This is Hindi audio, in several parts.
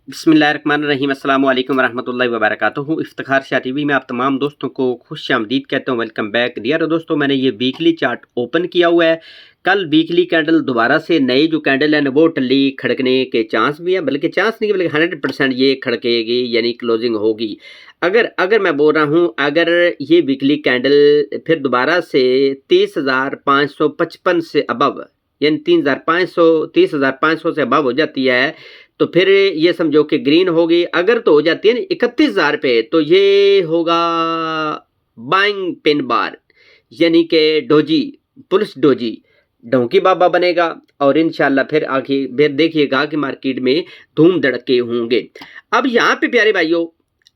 बिस्मिल्लाहिर्रहमानिर्रहीम अस्सलाम वालेकुम रहमतुल्लाहि व बरकातुहू। इफ्तिखार शाह टीवी में आप तमाम दोस्तों को खुशामदीद कहता हूँ। वेलकम बैक डियर दोस्तों, मैंने ये वीकली चार्ट ओपन किया हुआ है। कल वीकली कैंडल दोबारा से नई जो कैंडल है ना वो टल्ली खड़कने के चांस भी है, बल्कि चांस नहीं बल्कि 100% ये खड़केगी यानी क्लोजिंग होगी। अगर अगर मैं बोल रहा हूँ, अगर ये वीकली कैंडल फिर दोबारा से 30,555 से अबव यानी 30,500 से अबव हो जाती है तो फिर ये समझो कि ग्रीन होगी। अगर तो हो जाती है ना 31,000 पे तो ये होगा बाइंग पिन बार यानी कि डोजी, पुलिस डोजी डोंकी बाबा बनेगा। और इंशाल्लाह फिर आगे फिर देखिएगा कि मार्केट में धूम धड़के होंगे। अब यहाँ पे प्यारे भाइयों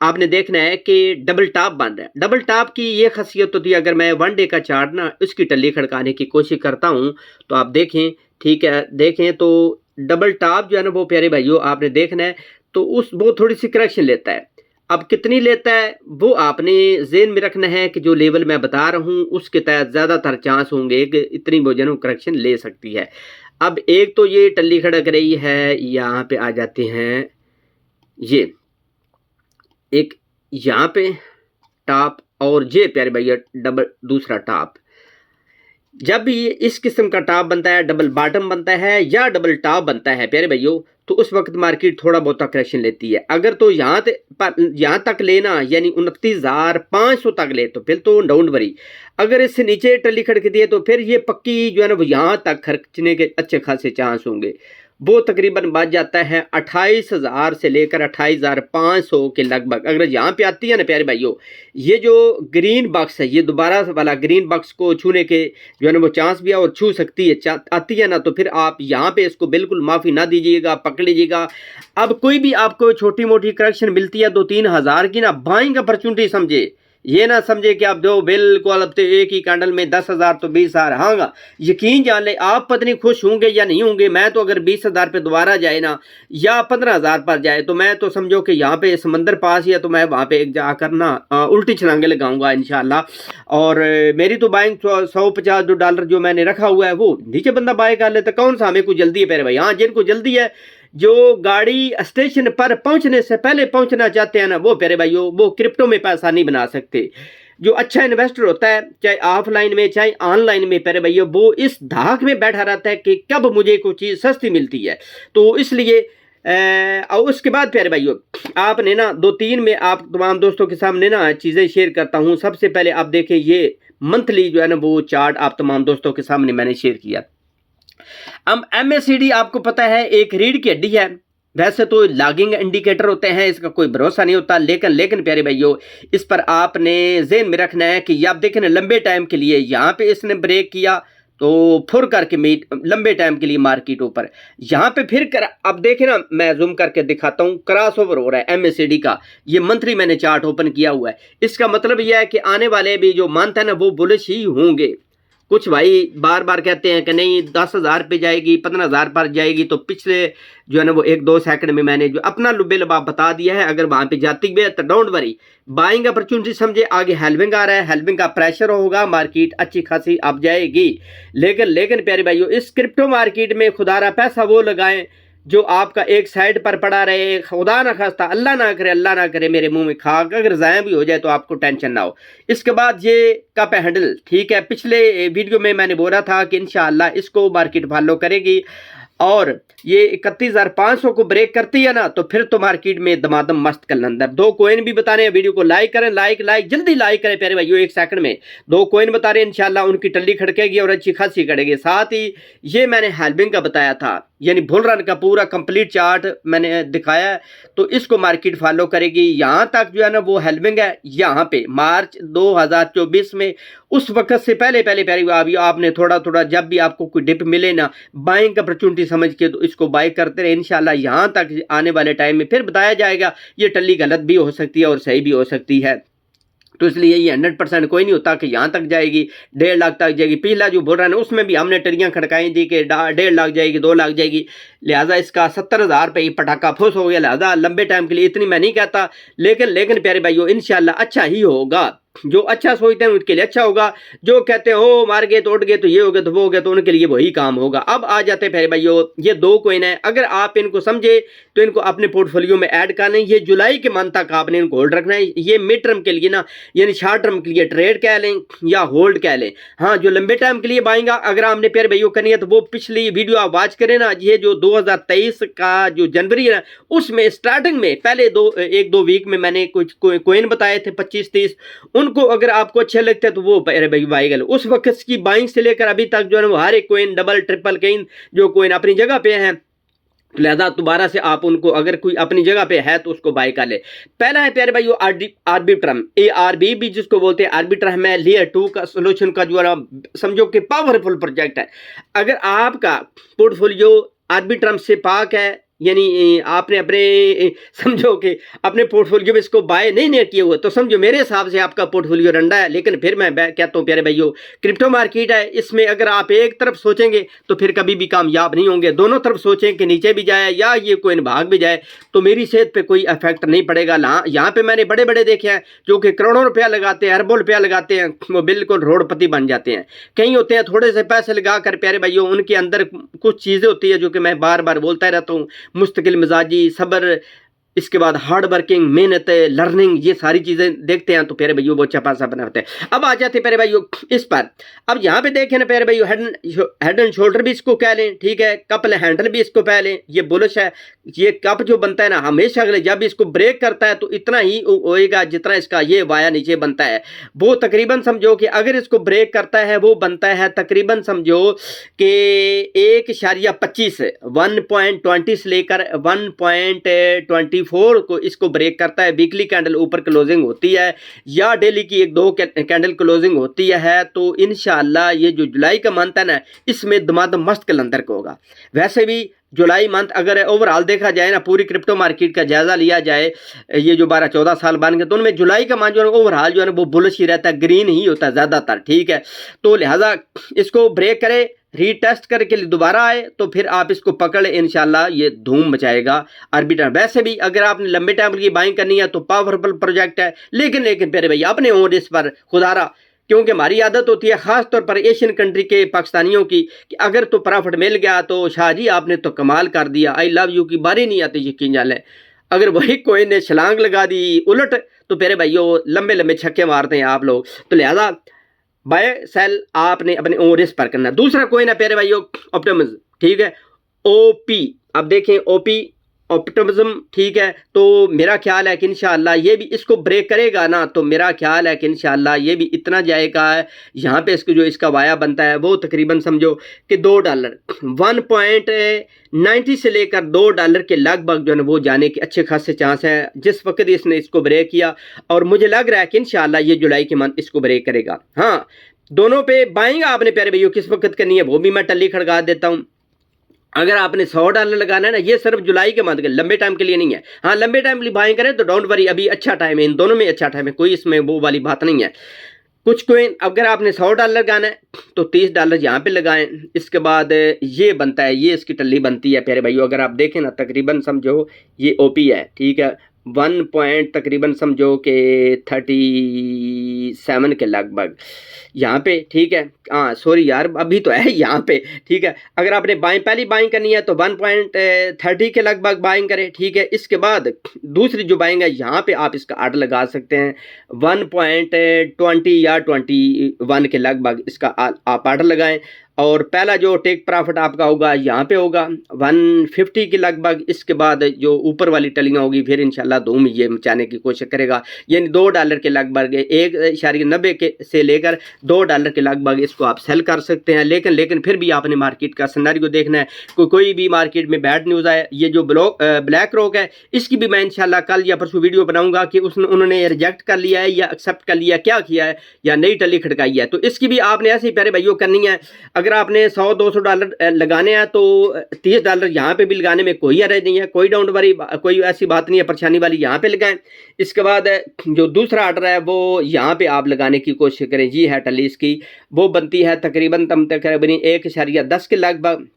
आपने देखना है कि डबल टॉप बन रहा है। डबल टॉप की ये खासियत होती है, अगर मैं वन डे का चार्ट ना उसकी टल्ली खड़काने की कोशिश करता हूँ तो आप देखें, ठीक है, देखें तो डबल टॉप जो है ना वो प्यारे भाइयों आपने देखना है तो वो थोड़ी सी करेक्शन लेता है। अब कितनी लेता है वो आपने ज़हन में रखना है कि जो लेवल मैं बता रहा हूँ उसके तहत ज़्यादातर चांस होंगे कि इतनी वो करेक्शन ले सकती है। अब एक तो ये टल्ली खड़क रही है, यहाँ पे आ जाते हैं, ये एक यहाँ पे टॉप और ये प्यारे भैया डबल दूसरा टॉप। जब भी इस किस्म का टॉप बनता है, डबल बॉटम बनता है या डबल टॉप बनता है प्यारे भाइयों, तो उस वक्त मार्केट थोड़ा बहुत करेक्शन लेती है। अगर तो यहाँ तक लेना यानी 29,500 तक ले तो फिर तो डोंट वरी। अगर इससे नीचे टल्ली खड़कती है तो फिर ये पक्की जो है ना वो यहाँ तक खड़कने के अच्छे खासे चांस होंगे। वो तकरीबन बच जाता है 28,000 से लेकर 28,500 के लगभग। अगर यहाँ पे आती है ना प्यारे भाइयों, ये जो ग्रीन बॉक्स है, ये दोबारा वाला ग्रीन बॉक्स को छूने के जो है ना वो चांस भी है और छू सकती है, आती है ना, तो फिर आप यहाँ पे इसको बिल्कुल माफ़ी ना दीजिएगा, पकड़ लीजिएगा। अब कोई भी आपको छोटी मोटी करेक्शन मिलती है 2-3 हज़ार की ना, बाइंग अपॉर्चुनिटी समझे, ये ना समझे कि आप दो बिल्कुल अब तो एक ही कैंडल में 10,000 तो 20,000। हाँ, यकीन जान ले आप पत्नी खुश होंगे या नहीं होंगे। मैं तो अगर 20,000 पे दोबारा जाए ना या 15,000 पर जाए तो मैं तो समझो कि यहाँ पे समंदर पास ही है, तो मैं वहाँ पे एक जाकर ना उल्टी छलांगे लगाऊंगा इंशाल्लाह। और मेरी तो बाइंग $150 जो मैंने रखा हुआ है वो नीचे बंदा बाय कर लेता। कौन सा हमें को जल्दी है प्यारे भाई? हाँ, जिनको जल्दी है, जो गाड़ी स्टेशन पर पहुंचने से पहले पहुंचना चाहते हैं ना, वो प्यारे भाइयों वो क्रिप्टो में पैसा नहीं बना सकते। जो अच्छा इन्वेस्टर होता है चाहे ऑफलाइन में चाहे ऑनलाइन में प्यारे भाइयों, वो इस धाक में बैठा रहता है कि कब मुझे कोई चीज़ सस्ती मिलती है। तो इसलिए और उसके बाद प्यारे भाइयों आपने ना 2-3 में आप तमाम दोस्तों के सामने ना चीज़ें शेयर करता हूँ। सबसे पहले आप देखें, ये मंथली जो है ना वो चार्ट आप तमाम दोस्तों के सामने मैंने शेयर किया। अब MACD आपको पता है एक रीढ़ की हड्डी है। वैसे तो लॉगिंग इंडिकेटर होते हैं, इसका कोई भरोसा नहीं होता, लेकिन प्यारे भाइयों इस पर आपने ज़हन में रखना है कि आप देखें ना लंबे टाइम के लिए यहाँ पे इसने ब्रेक किया तो फुर करके लंबे टाइम के लिए मार्केट ऊपर यहाँ पे फिर अब देखें ना, मैं जूम करके दिखाता हूँ, क्रॉस ओवर हो रहा है MACD का। ये मंथली मैंने चार्ट ओपन किया हुआ है। इसका मतलब यह है कि आने वाले भी जो मंथ है ना वो बुलिश ही होंगे। कुछ भाई बार बार कहते हैं कि नहीं 10,000 पे जाएगी, 15,000 पर जाएगी, तो पिछले जो है ना वो 1-2 सेकंड में मैंने जो अपना लुबे लबाब बता दिया है। अगर वहां पे जाती भी है तो डोंट वरी, बाइंग अपॉर्चुनिटी समझे। आगे हेल्विंग आ रहा है, हेल्विंग का प्रेशर होगा, मार्केट अच्छी खासी अब जाएगी। लेकिन प्यारे भाइयों इस क्रिप्टो मार्केट में खुदारा पैसा वो लगाएं जो आपका एक साइड पर पड़ा रहे। खुदा ना खास्ता, अल्लाह ना करे मेरे मुंह में खाक अगर ज़ाया भी हो जाए तो आपको टेंशन ना हो। इसके बाद ये कप हैंडल, ठीक है, पिछले वीडियो में मैंने बोला था कि इंशाअल्लाह इसको मार्केट फॉलो करेगी और ये 31,500 को ब्रेक करती है ना तो फिर तो मार्केट में दमादम मस्त कलंदर। 2 कॉइन भी बता रहे हैं, वीडियो को लाइक करें, लाइक जल्दी लाइक करें प्यारे भाइयों, 1 सेकंड में 2 कॉइन बता रहे हैं। इंशाल्लाह उनकी टल्ली खड़केगी और अच्छी खासी करेगी। साथ ही ये मैंने हेल्विंग का बताया था, यानी बुल रन का पूरा कंप्लीट चार्ट मैंने दिखाया है, तो इसको मार्केट फॉलो करेगी। यहाँ तक जो है ना वो हेल्विंग है, यहाँ पे मार्च 2024 में उस वक्त से पहले प्यारी आपने थोड़ा जब भी आपको कोई डिप मिले ना बाइंग अपॉर्चुनिटी समझ के तो इसको बाय करते रहे। इंशाल्लाह यहाँ तक आने वाले टाइम में फिर बताया जाएगा, ये टल्ली गलत भी हो सकती है और सही भी हो सकती है। तो इसलिए ये 100% कोई नहीं होता कि यहाँ तक जाएगी, 1.5 लाख तक जाएगी। पिछला जो बोल रहा है ना उसमें भी हमने टलियाँ खड़काई थी कि 1.5 लाख जाएगी, 2 लाख जाएगी, लिहाजा इसका 70,000 पे ही पटाखा फुस हो गया। लिहाजा लंबे टाइम के लिए इतनी मैं नहीं कहता, लेकिन प्यारे भाइयों इंशाल्लाह अच्छा ही होगा। जो अच्छा सोचते हैं उनके लिए अच्छा होगा, जो कहते हैं ओ मार गए तो उठ गए तो ये हो गया तो वो हो गया तो उनके लिए वही काम होगा। अब आ जाते हैं प्यारे भाइयों, ये 2 कॉइन है, अगर आप इनको समझे तो इनको अपने पोर्टफोलियो में ऐड करना है। ये जुलाई के मंथ तक आपने इनको होल्ड रखना है। ये मिड टर्म के लिए ना, यानी शॉर्ट टर्म के लिए ट्रेड कह लें या होल्ड कह लें। हाँ, जो लंबे टाइम के लिए बाइंग अगर आपने प्यारे भाइयों करनी है तो वो पिछली वीडियो आप वॉच करें ना, ये जो 2023 का जो जनवरी है उसमें स्टार्टिंग में पहले 1-2 वीक में मैंने कुछ कॉइन बताए थे 25-30, उनको अगर आपको अच्छे लगते हैं तो वो प्यारे भाई बाई गल। उस वक्त की बाइंग से लेकर अभी तक जो है वो हर एक कॉइन डबल ट्रिपल कॉइन जो कॉइन अपनी जगह पे हैं, लिहाजा दोबारा से आप उनको अगर कोई अपनी जगह पे है तो उसको बाय कर ले। पहला है प्यारे भाइयों आर्बिट्रम, ARB भी जिसको बोलते हैं, आर्बिट्रम है लेयर 2 का सोल्यूशन का जो है समझो कि पावरफुल प्रोजेक्ट है। अगर आपका पोर्टफोलियो आर्बिट्रम से पाक है, यानी आपने अपने समझो कि अपने पोर्टफोलियो में इसको बाय नहीं किए हुए, तो समझो मेरे हिसाब से आपका पोर्टफोलियो रंडा है। लेकिन फिर मैं कहता हूँ प्यारे भाइयों, क्रिप्टो मार्केट है, इसमें अगर आप एक तरफ सोचेंगे तो फिर कभी भी कामयाब नहीं होंगे। दोनों तरफ सोचें कि नीचे भी जाए या ये कोई भाग भी जाए तो मेरी सेहत पे कोई इफेक्ट नहीं पड़ेगा। यहाँ पे मैंने बड़े बड़े देखे हैं जो कि करोड़ों रुपया लगाते हैं, अरबों रुपया लगाते हैं, वो बिल्कुल रोडपति बन जाते हैं। कई होते हैं थोड़े से पैसे लगा कर प्यारे भाइयों, उनके अंदर कुछ चीज़ें होती है जो कि मैं बार बार बोलता रहता हूँ, मुस्तकिल मिजाजी, सब्र, इसके बाद हार्ड वर्किंग, मेहनत, लर्निंग, ये सारी चीज़ें देखते हैं तो प्यारे भाइयों वो अच्छा पैसा बनाते हैं। अब आ जाते हैं प्यारे भाइयों इस पर। अब यहाँ पे देखें ना प्यारे भाइयों, हेड एंड शोल्डर भी इसको कह लें, ठीक है, कप हैंडल भी इसको कह लें। ये बुलिश है, ये कप जो बनता है ना हमेशा अगले जब इसको ब्रेक करता है तो इतना ही होएगा जितना इसका ये वाया नीचे बनता है। वो तकरीबन समझो कि अगर इसको ब्रेक करता है वो बनता है तकरीबन समझो कि 1.25 1.20 से लेकर 1.24 को इसको ब्रेक करता है। वीकली कैंडल ऊपर क्लोजिंग होती है या डेली की 1-2 कैंडल क्लोजिंग होती है तो इंशाल्लाह ये जो जुलाई का मंथ है ना, इसमें दमादम मस्त कैलेंडर को होगा। वैसे भी जुलाई मंथ अगर ओवरऑल देखा जाए ना, पूरी क्रिप्टो मार्केट का जायजा लिया जाए, ये जो 12-14 साल बन गए तो उनमें जुलाई का मंथ जो है ओवरऑल जो है वो बुलिश ही रहता है, ग्रीन ही होता है ज़्यादातर, ठीक है। तो लिहाजा इसको ब्रेक करे, रीटेस्ट करके दोबारा आए तो फिर आप इसको पकड़ इंशाल्लाह ये धूम मचाएगा आर्बिट्रम। वैसे भी अगर आपने लंबे टाइम की बाइंग करनी है तो पावरफुल प्रोजेक्ट है, लेकिन प्यारे भैया अपने ओन रिस्क पर खुदारा, क्योंकि हमारी आदत होती है ख़ास तौर पर एशियन कंट्री के पाकिस्तानियों की कि अगर तो प्रॉफिट मिल गया तो शाह जी आपने तो कमाल कर दिया, आई लव यू की बारी नहीं आती, यकीन जान लें। अगर वही कोई ने छलांग लगा दी उलट तो प्यारे भाइयों लंबे लंबे छक्के मारते हैं आप लोग। तो लिहाजा बाय सेल आपने अपने ओन रिस्क पर करना। दूसरा कोइन है प्यारे भाइयों ऑप्टिमिज्म, ठीक है, OP। अब देखें OP ऑप्टिमिज्म, ठीक है, तो मेरा ख्याल है कि इंशाअल्लाह ये भी इसको ब्रेक करेगा ना, तो मेरा ख्याल है कि इंशाअल्लाह ये भी इतना जाएगा। यहाँ पे इसको जो इसका वाया बनता है वो तकरीबन समझो कि $2 1.90 से लेकर $2 के लगभग जो है वो जाने के अच्छे खासे चांस है जिस वक्त इसने इसको ब्रेक किया। और मुझे लग रहा है कि इंशाअल्लाह ये जुलाई के मंथ इसको ब्रेक करेगा। हाँ, दोनों पे बाइंग आपने प्यारे भैया किस वक्त करनी है वो भी मैं टल्ली खड़का देता हूँ। अगर आपने $100 लगाना है ना, ये सिर्फ जुलाई के मंथ के लंबे टाइम के लिए नहीं है। हाँ, लंबे टाइम के लिए बाइंग करें तो डोंट वरी, अभी अच्छा टाइम है, इन दोनों में अच्छा टाइम है, कोई इसमें वो वाली बात नहीं है। कुछ कोइन अगर आपने $100 लगाना है तो $30 यहाँ पे लगाएं। इसके बाद ये बनता है, ये इसकी टल्ली बनती है प्यारे भाइयों, अगर आप देखें ना तकरीबन समझो ये OP है, ठीक है, 1 पॉइंट तकरीबन समझो कि 37 के लगभग यहाँ पे, ठीक है। हाँ सॉरी यार, अभी तो है यहाँ पे, ठीक है। अगर आपने पहली बाइंग करनी है तो 1.30 के लगभग बाइंग करें, ठीक है। इसके बाद दूसरी जो बाइंग है यहाँ पे आप इसका आर्डर लगा सकते हैं 1.20 या 21 के लगभग इसका आप आर्डर लगाएं। और पहला जो टेक प्रॉफिट आपका होगा यहाँ पे होगा 150 के लगभग। इसके बाद जो ऊपर वाली टलियाँ होगी फिर इंशाल्लाह धूम ये मचाने की कोशिश करेगा, यानी $2 के लगभग 1.90 के से लेकर $2 के लगभग इसको आप सेल कर सकते हैं। लेकिन फिर भी आपने मार्केट का सिनेरियो देखना है, कोई भी मार्केट में बैड न्यूज़ आए। ये जो ब्लैक रॉक है इसकी भी मैं इंशाल्लाह कल या परसों वीडियो बनाऊंगा कि उन्होंने रिजेक्ट कर लिया है या एक्सेप्ट कर लिया, क्या किया है, या नई टली खड़काई है। तो इसकी भी आपने ऐसे ही प्यारे भाइयों करनी है। अगर आपने $100-200 लगाने हैं तो $30 यहाँ पे भी लगाने में कोई हर्ज नहीं है, कोई डोंट वरी, कोई ऐसी बात नहीं है परेशानी वाली, यहाँ पे लगाएं। इसके बाद जो दूसरा ऑर्डर है वो यहाँ पे आप लगाने की कोशिश करें, जी है टलीस की, वो बनती है तकरीबन 1.10 के लगभग।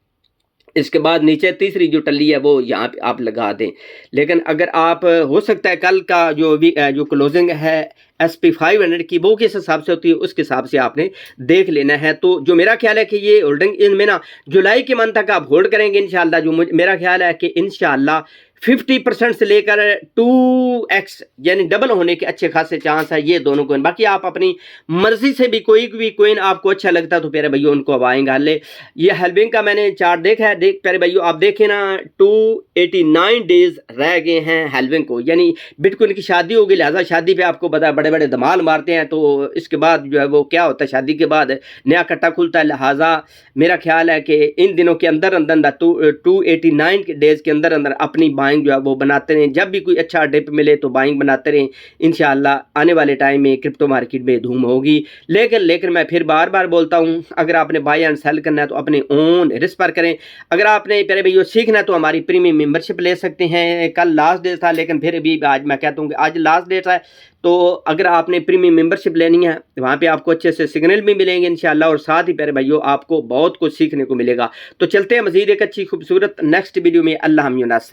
इसके बाद नीचे तीसरी जो टल्ली है वो यहाँ पे आप लगा दें। लेकिन अगर आप हो सकता है कल का जो क्लोजिंग है SP500 की वो किस हिसाब से होती है उसके हिसाब से आपने देख लेना है। तो जो मेरा ख्याल है कि ये होल्डिंग इनमें ना जुलाई के मंथ तक आप होल्ड करेंगे इंशाल्लाह। जो मेरा ख्याल है कि इंशाल्लाह 50% से लेकर 2x यानी डबल होने के अच्छे खासे चांस है ये दोनों कोइन। बाकी आप अपनी मर्जी से भी कोई भी कोइन आपको अच्छा लगता है तो प्यारे भाइयों उनको अब आएंगे हाले। ये हेल्विंग का मैंने चार्ट देखा है, देख प्यारे भाइयों आप देखें ना 289 डेज रह गए हैं हेल्विंग को, यानी बिटकॉइन की शादी होगी, लिहाजा शादी पे आपको पता है बड़े बड़े धमाल मारते हैं। तो इसके बाद जो है वो क्या होता है, शादी के बाद नया कट्टा खुलता है। लिहाजा मेरा ख्याल है कि इन दिनों के अंदर अंदर 289 डेज के अंदर अंदर अपनी बाइंग जो है वो बनाते रहें। जब भी कोई अच्छा डिप मिले तो बाइंग बनाते रहें। इंशाल्लाह आने वाले टाइम में क्रिप्टो मार्केट में धूम होगी। लेकिन मैं फिर बार बार बोलता हूँ, अगर आपने बाय एंड सेल करना है तो अपने ओन रिस्क पर करें। अगर आपने प्यारे भैया सीखना है तो हमारी प्रीमियम मेंबरशिप ले सकते हैं। कल लास्ट डेट था लेकिन फिर भी आज मैं कहता हूँ कि आज लास्ट डेट है। तो अगर आपने प्रीमियम मेंबरशिप लेनी है वहाँ पे आपको अच्छे से सिग्नल भी मिलेंगे इंशाल्लाह, और साथ ही प्यारे भाइयों आपको बहुत कुछ सीखने को मिलेगा। तो चलते हैं मजीद एक अच्छी खूबसूरत नेक्स्ट वीडियो में। अल्लाह हम